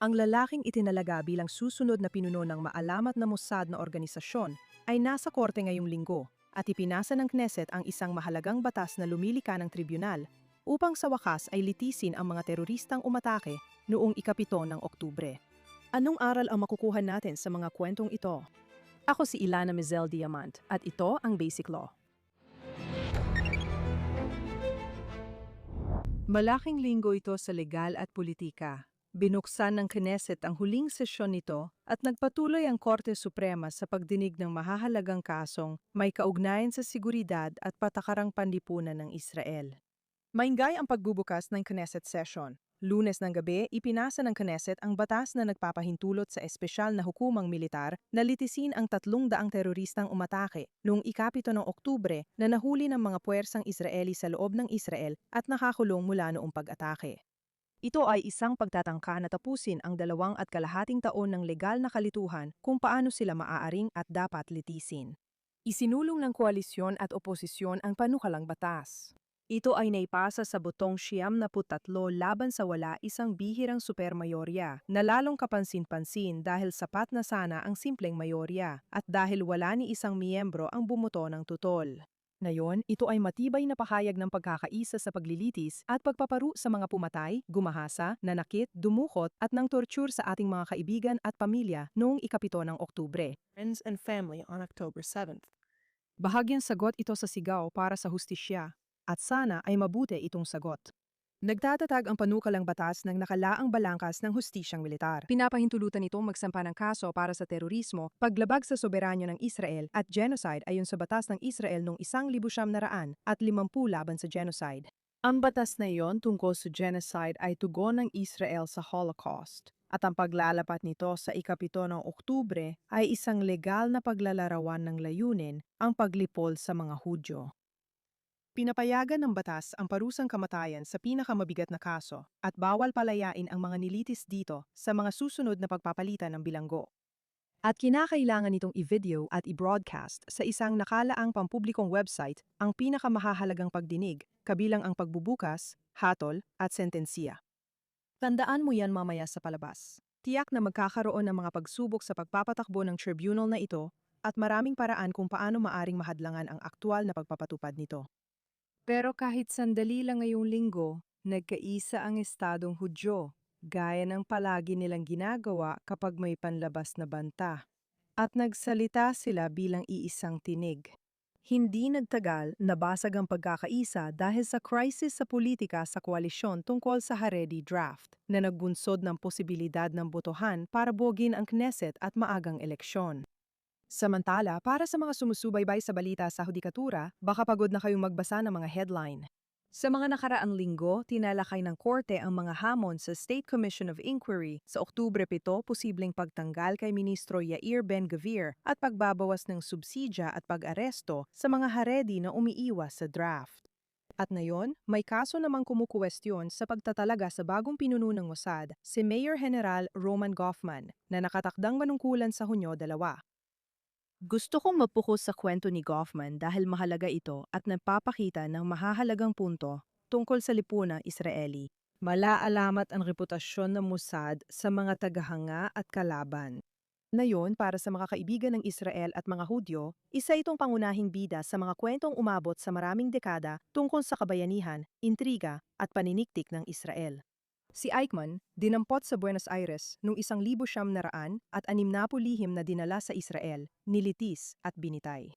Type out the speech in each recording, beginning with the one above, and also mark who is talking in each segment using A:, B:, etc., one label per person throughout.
A: Ang lalaking itinalaga bilang susunod na pinuno ng maalamat na Mossad na organisasyon ay nasa korte ngayong linggo at ipinasa ng Knesset ang isang mahalagang batas na lumilika ng tribunal upang sa wakas ay litisin ang mga teroristang umatake noong ikapito ng Oktubre. Anong aral ang makukuha natin sa mga kwentong ito? Ako si Ilana Mizel Diamant at ito ang Basic Law. Malaking linggo ito sa legal at politika. Binuksan ng Knesset ang huling sesyon nito at nagpatuloy ang Korte Suprema sa pagdinig ng mahahalagang kasong may kaugnayan sa seguridad at patakarang panlipunan ng Israel. Maingay ang pagbubukas ng Knesset session. Lunes ng gabi, ipinasa ng Knesset ang batas na nagpapahintulot sa espesyal na hukumang militar na litisin ang 300 teroristang umatake noong ikapito ng Oktubre na nahuli ng mga puwersang Israeli sa loob ng Israel at nakakulong mula noong pag-atake. Ito ay isang pagtatangka na tapusin ang 2.5 taon ng legal na kalituhan kung paano sila maaaring at dapat litisin. Isinulong ng koalisyon at oposisyon ang panukalang batas. Ito ay naipasa sa botong 73 laban sa wala isang bihirang supermayorya na lalong kapansin-pansin dahil sapat na sana ang simpleng mayorya at dahil wala ni isang miyembro ang bumoto ng tutol. Ngayon, ito ay matibay na pahayag ng pagkakaisa sa paglilitis at pagpaparu sa mga pumatay, gumahasa, nanakit, dumukot at nang torture sa ating mga kaibigan at pamilya noong ikapito ng Oktubre.
B: Friends and family on October 7th.
A: Bahagyang sagot ito sa sigaw para sa hustisya, at sana ay mabuti itong sagot. Nagtatatag ang panukalang batas ng nakalaang balangkas ng hustisyang militar. Pinapahintulutan itong magsampa ng kaso para sa terorismo, paglabag sa soberanyo ng Israel at genocide ayon sa batas ng Israel noong 1950 at 50 laban sa genocide. Ang batas na iyon tungkol sa genocide ay tugon ng Israel sa Holocaust. At ang paglalapat nito sa ikapito ng Oktubre ay isang legal na paglalarawan ng layunin ang paglipol sa mga Hudyo. Pinapayagan ng batas ang parusang kamatayan sa pinakamabigat na kaso at bawal palayain ang mga nilitis dito sa mga susunod na pagpapalitan ng bilanggo. At kinakailangan itong i-video at i-broadcast sa isang nakalaang pampublikong website ang pinakamahahalagang pagdinig, kabilang ang pagbubukas, hatol at sentensiya. Tandaan mo yan mamaya sa palabas. Tiyak na magkakaroon ng mga pagsubok sa pagpapatakbo ng tribunal na ito at maraming paraan kung paano maaring mahadlangan ang aktwal na pagpapatupad nito. Pero kahit sandali lang ngayong linggo, nagkaisa ang Estadong Hudyo, gaya ng palagi nilang ginagawa kapag may panlabas na banta. At nagsalita sila bilang iisang tinig. Hindi nagtagal, nabasag ang pagkakaisa dahil sa krisis sa politika sa koalisyon tungkol sa Haredi draft na nagbunsod ng posibilidad ng botohan para bogin ang Knesset at maagang eleksyon. Samantala, para sa mga sumusubaybay sa balita sa hudikatura, baka pagod na kayong magbasa ng mga headline. Sa mga nakaraang linggo, tinalakay ng korte ang mga hamon sa State Commission of Inquiry sa Oktubre 7, posibleng pagtanggal kay Ministro Yair Ben-Gvir at pagbabawas ng subsidya at pag-aresto sa mga Haredi na umiiwas sa draft. At ngayon, may kaso namang kumukuwestiyon sa pagtatalaga sa bagong pinuno ng Mossad, si Mayor General Roman Goffman, na nakatakdang manungkulan sa Hunyo 2. Gusto kong mapukus sa kwento ni Goffman dahil mahalaga ito at nagpapakita ng mahahalagang punto tungkol sa lipunang Israeli. Malaalamat ang reputasyon ng Mossad sa mga tagahanga at kalaban. Ngayon, para sa mga kaibigan ng Israel at mga Hudyo, isa itong pangunahing bida sa mga kwentong umabot sa maraming dekada tungkol sa kabayanihan, intriga at paniniktik ng Israel. Si Eichmann, dinampot sa Buenos Aires noong 1960 at 60 lihim na dinala sa Israel, nilitis at binitay.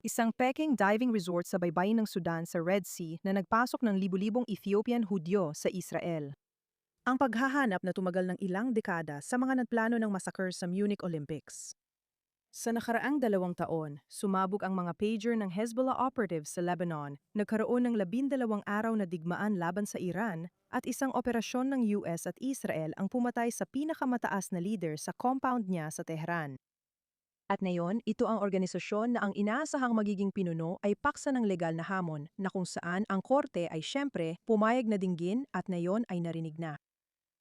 A: Isang peking diving resort sa baybayin ng Sudan sa Red Sea na nagpasok ng libu-libong Ethiopian Hudyo sa Israel. Ang paghahanap na tumagal ng ilang dekada sa mga nagplano ng massacre sa Munich Olympics. Sa nakaraang 2 taon, sumabog ang mga pager ng Hezbollah operatives sa Lebanon, nagkaroon ng 12 araw na digmaan laban sa Iran, at isang operasyon ng US at Israel ang pumatay sa pinakamataas na leader sa compound niya sa Tehran. At ngayon, ito ang organisasyon na ang inaasahang magiging pinuno ay paksa ng legal na hamon na kung saan ang korte ay syempre pumayag na dinggin at ngayon ay narinig na.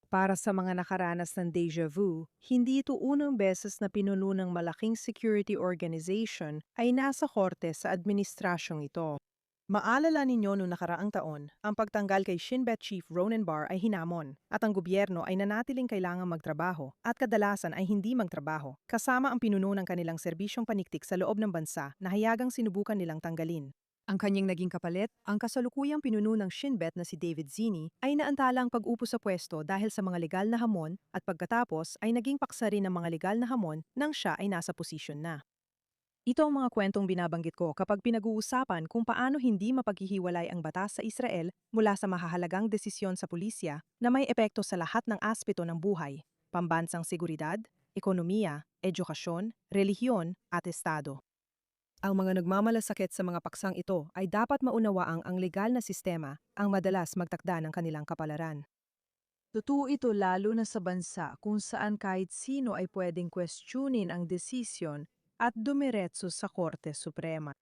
A: Para sa mga nakaranas ng déjà vu, hindi ito unang beses na pinuno ng malaking security organization ay nasa korte sa administrasyong ito. Maalala ninyo noong nakaraang taon, ang pagtanggal kay Shin Bet Chief Ronan Bar ay hinamon at ang gobyerno ay nanatiling kailangang magtrabaho at kadalasan ay hindi magtrabaho kasama ang pinuno ng kanilang serbisyong paniktik sa loob ng bansa na hayagang sinubukan nilang tanggalin. Ang kanyang naging kapalit, ang kasalukuyang pinuno ng Shin Bet na si David Zini ay naantalang pag-upo sa pwesto dahil sa mga legal na hamon at pagkatapos ay naging paksa rin ng mga legal na hamon nang siya ay nasa posisyon na. Ito ang mga kwentong binabanggit ko kapag pinag-uusapan kung paano hindi mapaghihiwalay ang batas sa Israel mula sa mahahalagang desisyon sa pulisya na may epekto sa lahat ng aspeto ng buhay, pambansang seguridad, ekonomiya, edukasyon, relihiyon at estado. Ang mga nagmamalasakit sa mga paksang ito ay dapat maunawaang ang legal na sistema ang madalas magtakda ng kanilang kapalaran. Totoo ito lalo na sa bansa kung saan kahit sino ay pwedeng questionin ang desisyon at dumiretso sa Korte Suprema.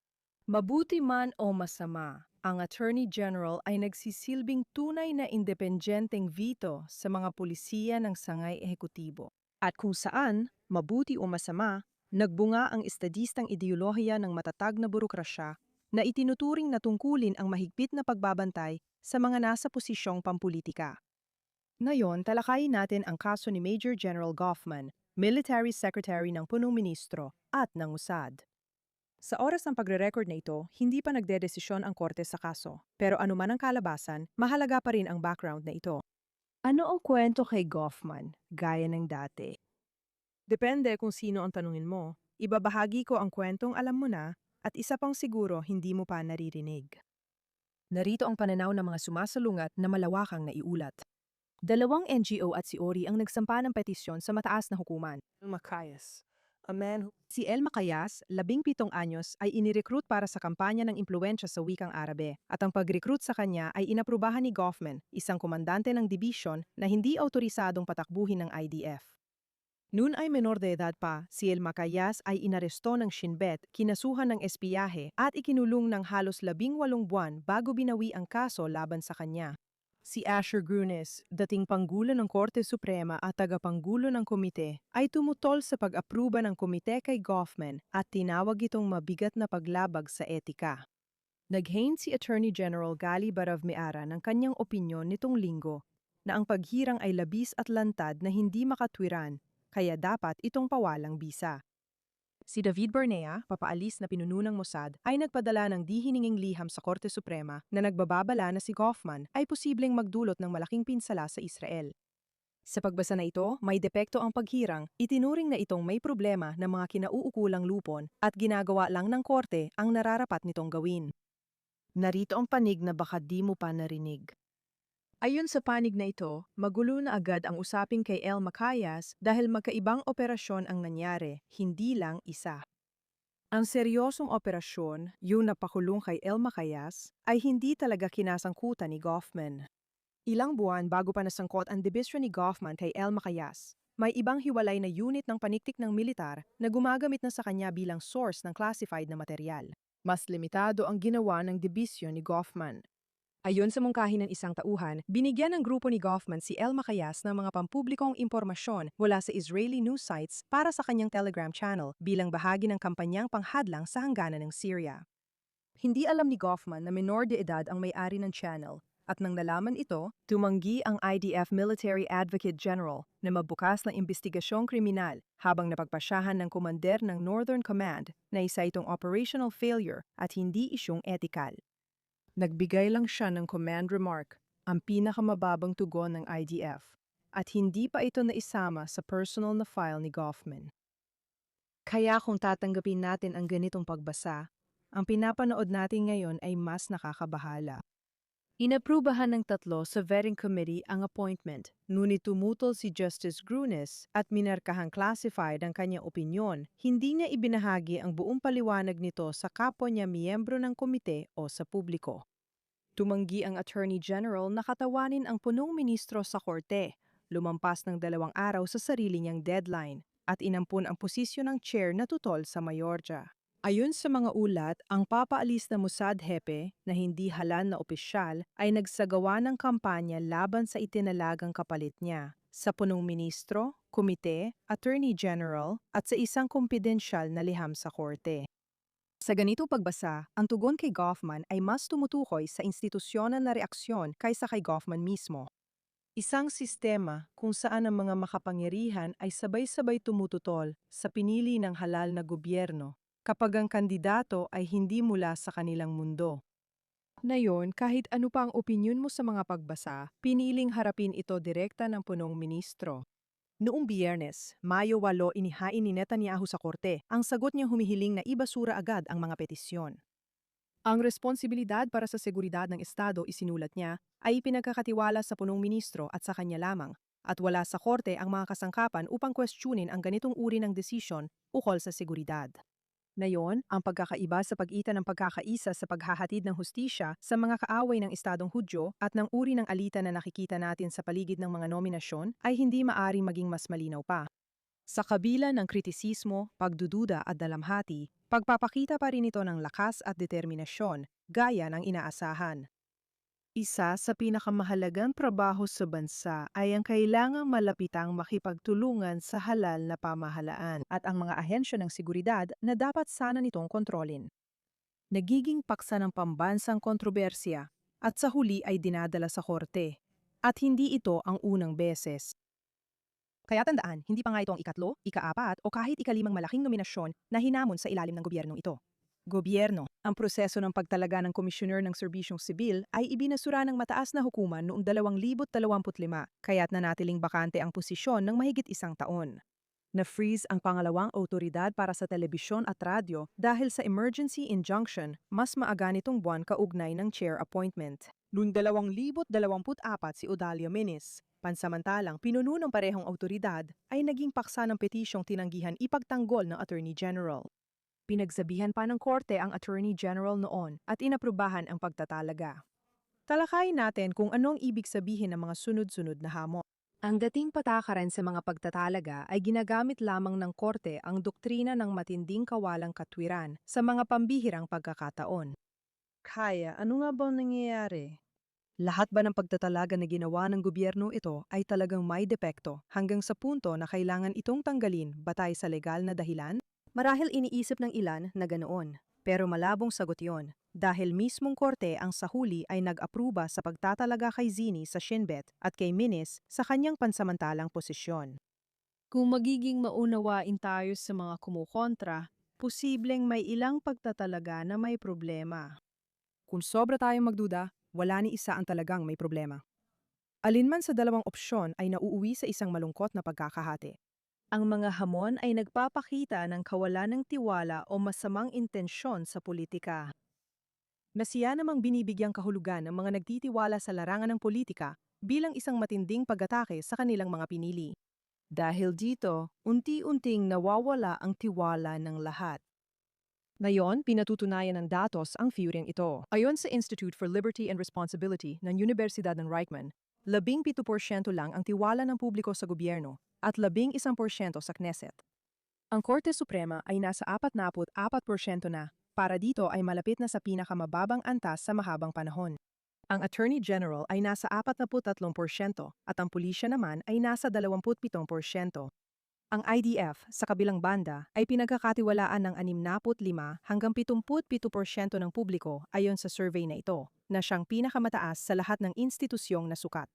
A: Mabuti man o masama, ang Attorney General ay nagsisilbing tunay na independenteng veto sa mga pulisiya ng sangay ehekutibo. At kung saan, mabuti o masama, nagbunga ang estadistang ideolohiya ng matatag na burokrasya na itinuturing na tungkulin ang mahigpit na pagbabantay sa mga nasa posisyong pampulitika. Ngayon, talakayin natin ang kaso ni Major General Goffman, Military Secretary ng Punong Ministro at ng USAD. Sa oras ng pagre-record na ito, hindi pa nagdedesisyon ang korte sa kaso. Pero anuman ang kalabasan, mahalaga pa rin ang background na ito. Ano ang kwento kay Goffman, gaya ng dati? Depende kung sino ang tanungin mo. Ibabahagi ko ang kwentong alam mo na at isa pang siguro hindi mo pa naririnig. Narito ang pananaw ng mga sumasalungat na malawakang naiulat. Dalawang NGO at si Ori ang nagsampa ng petisyon sa mataas na hukuman.
B: Macias, a man who
A: Si El Macayas, 17 anyos, ay inirecruit para sa kampanya ng impluensya sa wikang Arabe at ang pag-recruit sa kanya ay inaprubahan ni Goffman, isang komandante ng dibisyon na hindi autorisadong patakbuhin ng IDF. Noon ay menor de edad pa, si El Macayas ay inaresto ng Shin Bet, kinasuhan ng espiyahe at ikinulong ng halos 18 buwan bago binawi ang kaso laban sa kanya. Si Asher Grunes, dating Panggulo ng Korte Suprema at tagapanggulo ng komite, ay tumutol sa pag-apruba ng komite kay Goffman at tinawag itong mabigat na paglabag sa etika. Naghain si Attorney General Gali Baravmeara ng kanyang opinyon nitong linggo na ang paghirang ay labis at lantad na hindi makatwiran, kaya dapat itong pawalang bisa. Si David Bernea, papaalis na pinuno ng Mossad, ay nagpadala ng di-hininging liham sa Korte Suprema na nagbababala na si Goffman ay posibleng magdulot ng malaking pinsala sa Israel. Sa pagbasa na ito, may depekto ang paghirang, itinuring na itong may problema ng mga kinauukulang lupon at ginagawa lang ng korte ang nararapat nitong gawin. Narito ang panig na baka di mo pa narinig. Ayon sa panig na ito, magulo na agad ang usaping kay El Macayas dahil magkaibang operasyon ang nangyari, hindi lang isa. Ang seryosong operasyon, yung napakulong kay El Macayas, ay hindi talaga kinasangkutan ni Goffman. Ilang buwan bago pa nasangkot ang dibisyon ni Goffman kay El Macayas, may ibang hiwalay na unit ng paniktik ng militar na gumagamit na sa kanya bilang source ng classified na material. Mas limitado ang ginawa ng dibisyon ni Goffman. Ayon sa mungkahi ng isang tauhan, binigyan ng grupo ni Goffman si El Macayas ng mga pampublikong impormasyon mula sa Israeli news sites para sa kanyang Telegram channel bilang bahagi ng kampanyang panghadlang sa hangganan ng Syria. Hindi alam ni Goffman na menor de edad ang may-ari ng channel at nang nalaman ito, tumanggi ang IDF Military Advocate General na mabukas ng investigasyong kriminal habang napagpasyahan ng komander ng Northern Command na isa itong operational failure at hindi isyong etikal. Nagbigay lang siya ng command remark, ang pinakamababang tugon ng IDF, at hindi pa ito naisama sa personal na file ni Goffman. Kaya kung tatanggapin natin ang ganitong pagbasa, ang pinapanood natin ngayon ay mas nakakabahala. Inaprubahan ng 3 sa vetting committee ang appointment, ngunit tumutol si Justice Grunes at minarkahang classified ang kanyang opinyon, hindi niya ibinahagi ang buong paliwanag nito sa kapwa niya miyembro ng komite o sa publiko. Tumanggi ang Attorney General na katawanin ang punong ministro sa korte, lumampas ng 2 araw sa sarili niyang deadline, at inampun ang posisyon ng chair na tutol sa Mayorga. Ayon sa mga ulat, ang papaalis na Mossad hepe na hindi halal na opisyal ay nagsagawa ng kampanya laban sa itinalagang kapalit niya sa punong ministro, komite, attorney general at sa isang kumpidensyal na liham sa korte. Sa ganitong pagbasa, ang tugon kay Goffman ay mas tumutukoy sa institusyonal na reaksyon kaysa kay Goffman mismo. Isang sistema kung saan ang mga makapangyarihan ay sabay-sabay tumututol sa pinili ng halal na gobyerno kapag ang kandidato ay hindi mula sa kanilang mundo. Ngayon, kahit ano pa ang opinyon mo sa mga pagbasa, piniling harapin ito direkta ng punong ministro. Noong Biyernes, Mayo 8, inihain ni Netanyahu sa korte ang sagot niyang humihiling na ibasura agad ang mga petisyon. Ang responsibilidad para sa seguridad ng Estado, isinulat niya, ay pinagkakatiwala sa punong ministro at sa kanya lamang, at wala sa korte ang mga kasangkapan upang questionin ang ganitong uri ng desisyon ukol sa seguridad. Ngayon, ang pagkakaiba sa pagitan ng pagkakaisa sa paghahatid ng hustisya sa mga kaaway ng Estadong Hudyo at ng uri ng alitan na nakikita natin sa paligid ng mga nominasyon ay hindi maaring maging mas malinaw pa. Sa kabila ng kritisismo, pagdududa at dalamhati, pagpapakita pa rin ito ng lakas at determinasyon, gaya ng inaasahan. Isa sa pinakamahalagang trabaho sa bansa ay ang kailangang malapitang makipagtulungan sa halal na pamahalaan at ang mga ahensya ng seguridad na dapat sana nitong kontrolin. Nagiging paksa ng pambansang kontrobersya at sa huli ay dinadala sa korte. At hindi ito ang unang beses. Kaya tandaan, hindi pa nga ito ang ikatlo, ikaapat o kahit ikalimang malaking nominasyon na hinamon sa ilalim ng gobyernong ito. Gobyerno, ang proseso ng pagtalaga ng komisyoner ng serbisyong sibil ay ibinasura ng mataas na hukuman noong 2025, kaya't nanatiling bakante ang posisyon ng mahigit isang taon. Na-freeze ang pangalawang autoridad para sa telebisyon at radyo dahil sa emergency injunction, mas maaga nitong buwan kaugnay ng chair appointment. Noong 2024 si Odalia Menes, pansamantalang pinuno ng parehong autoridad, ay naging paksa ng petisyong tinanggihan ipagtanggol ng Attorney General. Pinagsabihan pa ng korte ang Attorney General noon at inaprubahan ang pagtatalaga. Talakayin natin kung anong ibig sabihin ng mga sunod-sunod na hamon. Ang dating patakaran sa mga pagtatalaga ay ginagamit lamang ng korte ang doktrina ng matinding kawalang katwiran sa mga pambihirang pagkakataon. Kaya, ano nga bang nangyayari? Lahat ba ng pagtatalaga na ginawa ng gobyerno ito ay talagang may depekto hanggang sa punto na kailangan itong tanggalin batay sa legal na dahilan? Marahil iniisip ng ilan na ganoon, pero malabong sagot yon dahil mismong korte ang sa huli ay nag-apruba sa pagtatalaga kay Zini sa Shin Bet at kay Menes sa kanyang pansamantalang posisyon. Kung magiging maunawain tayo sa mga kumukontra, posibleng may ilang pagtatalaga na may problema. Kung sobra tayong magduda, wala ni isa ang talagang may problema. Alinman sa dalawang opsyon ay nauuwi sa isang malungkot na pagkakahati. Ang mga hamon ay nagpapakita ng kawalan ng tiwala o masamang intensyon sa politika. Nasiya namang binibigyang kahulugan ng mga nagtitiwala sa larangan ng politika bilang isang matinding pag-atake sa kanilang mga pinili. Dahil dito, unti-unting nawawala ang tiwala ng lahat. Ngayon, pinatutunayan ng datos ang theoryang ito. Ayon sa Institute for Liberty and Responsibility ng Universidad ng Reichman, 17% lang ang tiwala ng publiko sa gobyerno at 11% sa Knesset. Ang Korte Suprema ay nasa 44% na, para dito ay malapit na sa pinakamababang antas sa mahabang panahon. Ang Attorney General ay nasa 43% at ang pulisya naman ay nasa 27%. Ang IDF, sa kabilang banda, ay pinagkakatiwalaan ng 65 hanggang 77% ng publiko ayon sa survey na ito, na siyang pinakamataas sa lahat ng institusyong nasukat.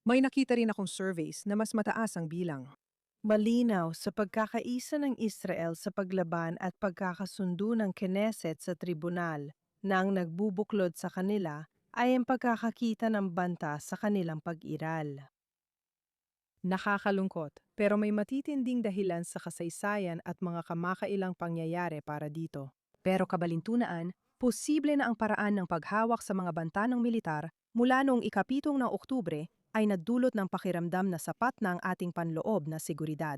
A: May nakita rin akong surveys na mas mataas ang bilang. Malinaw sa pagkakaisa ng Israel sa paglaban at pagkakasundo ng Knesset sa tribunal na ang nagbubuklod sa kanila ay ang pagkakakita ng banta sa kanilang pag-iral. Nakakalungkot, pero may matitinding dahilan sa kasaysayan at mga kamakailang pangyayari para dito. Pero kabalintunaan, posible na ang paraan ng paghawak sa mga banta ng militar mula noong ika-7 ng Oktubre ay nagdulot ng pakiramdam na sapat na ang ating panloob na seguridad.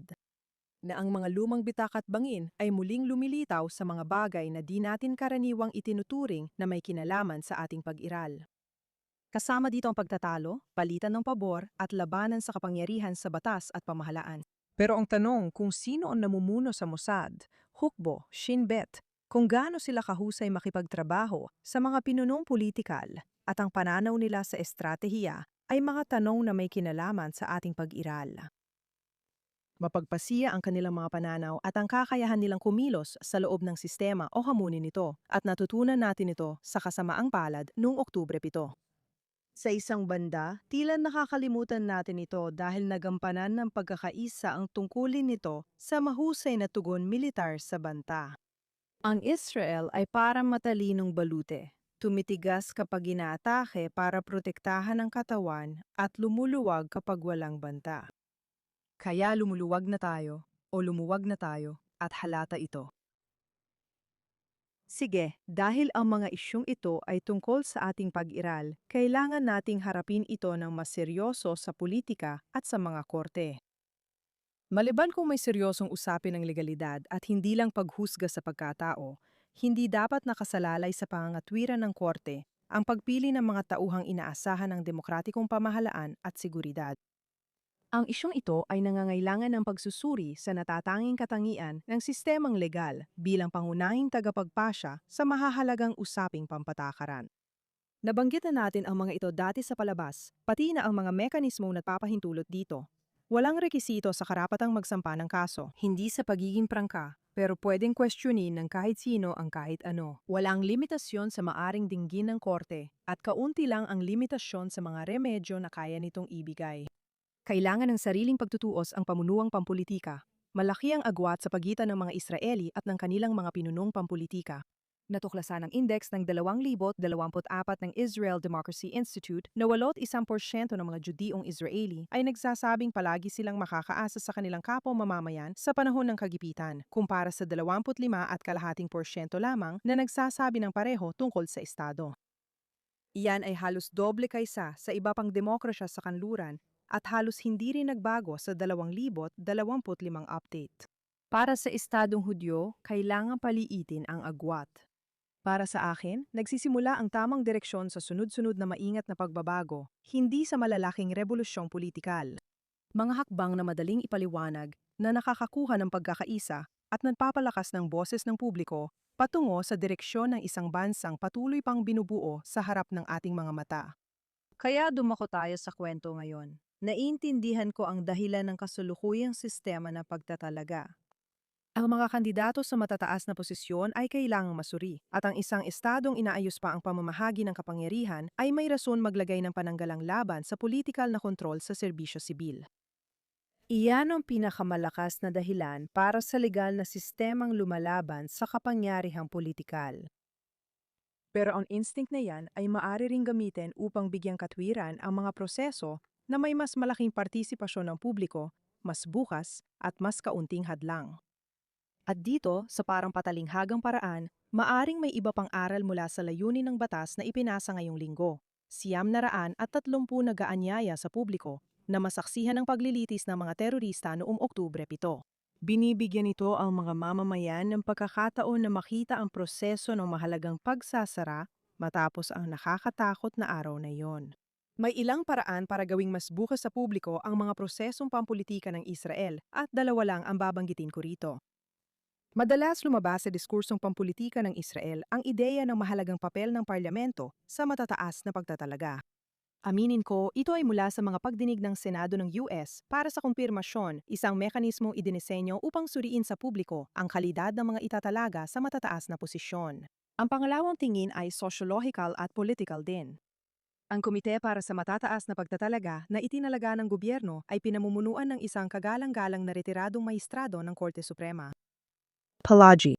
A: Na ang mga lumang bitak at bangin ay muling lumilitaw sa mga bagay na di natin karaniwang itinuturing na may kinalaman sa ating pag-iral. Kasama dito ang pagtatalo, palitan ng pabor at labanan sa kapangyarihan sa batas at pamahalaan. Pero ang tanong kung sino ang namumuno sa Mossad, Hukbo, Shin Bet, kung gaano sila kahusay makipagtrabaho sa mga pinunong politikal at ang pananaw nila sa estratehiya ay mga tanong na may kinalaman sa ating pag-iral. Mapagpasiya ang kanilang mga pananaw at ang kakayahan nilang kumilos sa loob ng sistema o hamunin nito at natutunan natin ito sa kasamaang palad noong Oktubre 7. Sa isang banda, tila nakakalimutan natin ito dahil nagampanan ng pagkakaisa ang tungkulin nito sa mahusay na tugon militar sa banta. Ang Israel ay parang matalinong balute. Tumitigas kapag inaatake para protektahan ang katawan at lumuluwag kapag walang banta. Kaya lumuluwag na tayo o lumuwag na tayo at halata ito. Sige, dahil ang mga isyung ito ay tungkol sa ating pag-iral, kailangan nating harapin ito ng mas seryoso sa politika at sa mga korte. Maliban kung may seryosong usapin ng legalidad at hindi lang paghusga sa pagkatao, hindi dapat nakasalalay sa pangangatwiran ng korte ang pagpili ng mga tauhang inaasahan ng demokratikong pamahalaan at seguridad. Ang isyong ito ay nangangailangan ng pagsusuri sa natatanging katangian ng sistemang legal bilang pangunahing tagapagpasya sa mahahalagang usaping pampatakaran. Nabanggit na natin ang mga ito dati sa palabas, pati na ang mga mekanismong nagpapahintulot dito. Walang rekisito sa karapatang magsampa ng kaso, hindi sa pagiging prangka, pero pwedeng questionin ng kahit sino ang kahit ano. Walang limitasyon sa maaring dinggin ng korte, at kaunti lang ang limitasyon sa mga remedyo na kaya nitong ibigay. Kailangan ng sariling pagtutuos ang pamunuang pampulitika. Malaki ang agwat sa pagitan ng mga Israeli at ng kanilang mga pinunong pampulitika. Natuklasan ang index ng 2024 ng Israel Democracy Institute na 81% ng mga Judiyong Israeli ay nagsasabing palagi silang makakaasa sa kanilang kapwa mamamayan sa panahon ng kagipitan, kumpara sa 25.5% lamang na nagsasabi ng pareho tungkol sa Estado. Iyan ay halos doble kaysa sa iba pang demokrasya sa kanluran at halos hindi rin nagbago sa 2025 update. Para sa Estadong Hudyo, kailangang paliitin ang agwat. Para sa akin, nagsisimula ang tamang direksyon sa sunod-sunod na maingat na pagbabago, hindi sa malalaking revolusyong politikal. Mga hakbang na madaling ipaliwanag na nakakakuha ng pagkakaisa at nagpapalakas ng boses ng publiko patungo sa direksyon ng isang bansang patuloy pang binubuo sa harap ng ating mga mata. Kaya dumako tayo sa kwento ngayon. Naiintindihan ko ang dahilan ng kasulukuyang sistema na pagtatalaga. Ang mga kandidato sa matataas na posisyon ay kailangang masuri, at ang isang estadong inaayos pa ang pamamahagi ng kapangyarihan ay may rason maglagay ng pananggalang laban sa politikal na kontrol sa serbisyo sibil. Iyan ang pinakamalakas na dahilan para sa legal na sistemang lumalaban sa kapangyarihang politikal. Pero ang instinct na yan ay maaari ring gamitin upang bigyang katwiran ang mga proseso na may mas malaking partisipasyon ng publiko, mas bukas at mas kaunting hadlang. At dito, sa parang patalinghagang paraan, maaring may iba pang aral mula sa layunin ng batas na ipinasa ngayong linggo. 930 na gaanyaya sa publiko na masaksihan ng paglilitis ng mga terorista noong Oktubre 7. Binibigyan ito ang mga mamamayan ng pagkakataon na makita ang proseso ng mahalagang pagsasara matapos ang nakakatakot na araw na iyon. May ilang paraan para gawing mas bukas sa publiko ang mga prosesong pampulitika ng Israel at dalawa lang ang babanggitin ko rito. Madalas lumabas sa diskursong pampulitika ng Israel ang ideya ng mahalagang papel ng parlamento sa matataas na pagtatalaga. Aminin ko, ito ay mula sa mga pagdinig ng Senado ng US para sa kumpirmasyon, isang mekanismong idinisenyo upang suriin sa publiko ang kalidad ng mga itatalaga sa matataas na posisyon. Ang pangalawang tingin ay sociological at political din. Ang komite para sa matataas na pagtatalaga na itinalaga ng gobyerno ay pinamumunuan ng isang kagalang-galang na retiradong maestrado ng Korte Suprema. Palagi.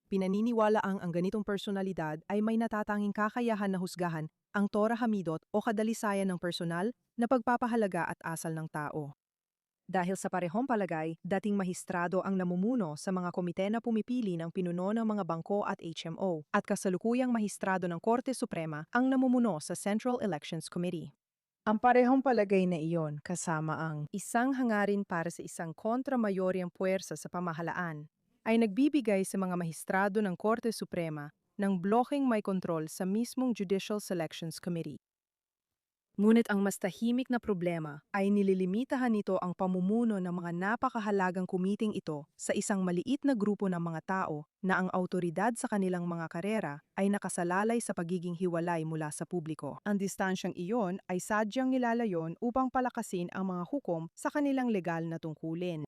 A: Pinaniniwala ang ganitong personalidad ay may natatanging kakayahan na husgahan ang Torah Hamidot o kadalisayan ng personal na pagpapahalaga at asal ng tao. Dahil sa parehong palagay, dating mahistrado ang namumuno sa mga komite na pumipili ng pinuno ng mga bangko at HMO, at kasalukuyang mahistrado ng Korte Suprema ang namumuno sa Central Elections Committee. Ang parehong palagay na iyon kasama ang isang hangarin para sa isang kontramayoryang puwersa sa pamahalaan ay nagbibigay sa mga mahistrado ng Korte Suprema ng blokeng may kontrol sa mismong Judicial Selections Committee. Ngunit ang mas tahimik na problema ay nililimitahan nito ang pamumuno ng mga napakahalagang kumiting ito sa isang maliit na grupo ng mga tao na ang autoridad sa kanilang mga karera ay nakasalalay sa pagiging hiwalay mula sa publiko. Ang distansyang iyon ay sadyang nilalayon upang palakasin ang mga hukom sa kanilang legal na tungkulin.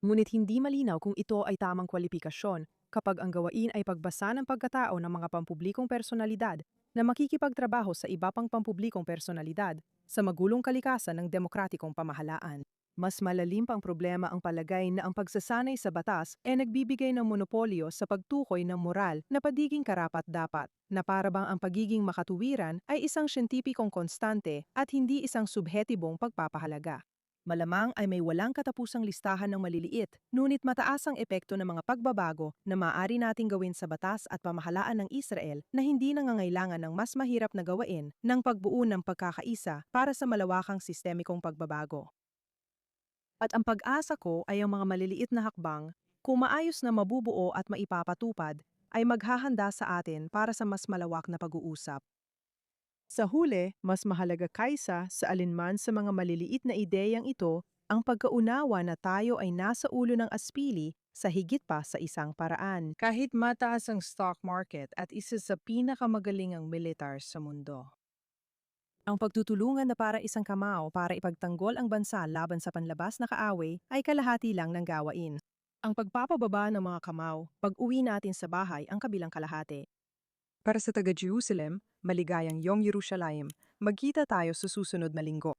A: Ngunit hindi malinaw kung ito ay tamang kwalifikasyon kapag ang gawain ay pagbasa ng pagkatao ng mga pampublikong personalidad na makikipagtrabaho sa iba pang pampublikong personalidad sa magulong kalikasan ng demokratikong pamahalaan. Mas malalim pang problema ang palagay na ang pagsasanay sa batas ay nagbibigay ng monopolyo sa pagtukoy ng moral na pagiging karapat-dapat, na para bang ang pagiging makatuwiran ay isang siyentipikong konstante at hindi isang subhetibong pagpapahalaga. Malamang ay may walang katapusang listahan ng maliliit, ngunit mataas ang epekto ng mga pagbabago na maaari nating gawin sa batas at pamahalaan ng Israel na hindi nangangailangan ng mas mahirap na gawain ng pagbuo ng pagkakaisa para sa malawakang sistemikong pagbabago. At ang pag-asa ko ay ang mga maliliit na hakbang, kung maayos na mabubuo at maipapatupad, ay maghahanda sa atin para sa mas malawak na pag-uusap. Sa huli, mas mahalaga kaysa sa alinman sa mga maliliit na ideyang ito, ang pagkaunawa na tayo ay nasa ulo ng aspili sa higit pa sa isang paraan. Kahit mataas ang stock market at isa sa pinakamagaling ang militar sa mundo. Ang pagtutulungan na para isang kamao para ipagtanggol ang bansa laban sa panlabas na kaaway ay kalahati lang ng gawain. Ang pagpapababa ng mga kamao, pag-uwi natin sa bahay ang kabilang kalahati. Para sa taga-Jerusalem, maligayang Yom Yerushalayim, magkita tayo sa susunod na linggo.